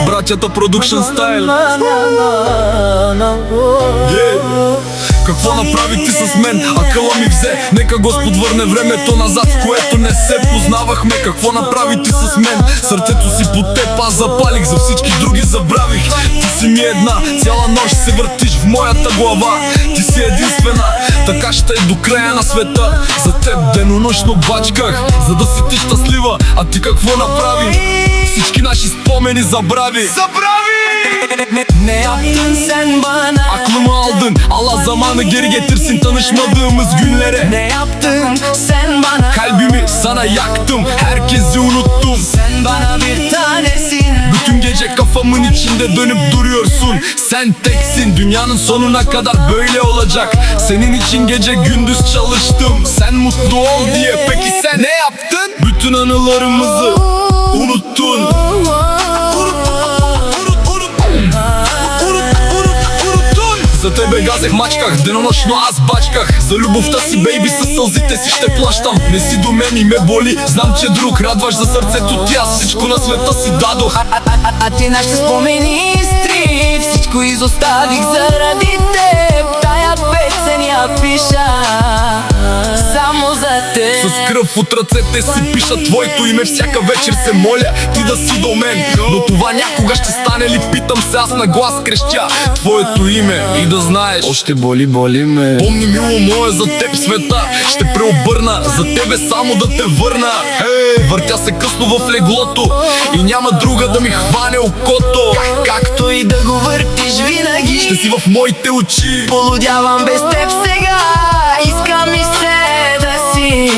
Братята Production Style. Какво направи ти с мен? Акъла ми взе. Нека Господ върне времето назад, в което не се познавахме. Какво направи ти с мен? Сърцето си по теб аз запалих, за всички други забравих. Ти си ми една, цяла нощ се въртиш в моята глава. Ти си единствена, така ще е до края на света. За теб денонощно бачках, за да си ти щастлива. А ти какво направи? Всички наши spomeni забраvi. Ne yaptın sen bana? Aklımı aldın, Allah zamanı geri getirsin tanışmadığımız günlere. Ne yaptın sen bana? Kalbimi sana yaktım, herkesi unuttum. Sen bana bir tanesin. Bütün gece kafamın içinde dönüp duruyorsun. Sen teksin, dünyanın sonuna kadar böyle olacak. Senin için gece gündüz çalıştım, sen mutlu ol diye. Peki sen ne yaptın? Bütün anılarımızı unuttun. За тебе газех, мачках, денонощно аз бачках. За любовта си, бейби, със сълзите си ще плащам. Не си до мен и ме боли, знам, че друг радваш за сърцето ти. Аз всичко на света си дадох. А ти нашите спомени изтри. Всичко изоставих заради теб. Тая песен я пиша само за теб. С кръв от ръцете си пиша твоето име. Всяка вечер се моля ти да си до мен. Но това някога ще стане ли? Питам се аз на глас, крещя твоето име. И да знаеш, още боли, боли ме. Помни, мило мое, за теб света ще преобърна, за тебе само да те върна. Въртя се късно в леглото и няма друга да ми хване окото. Както и да го въртиш винаги, ще си в моите очи. полудявам без теб сега. Искам и се да си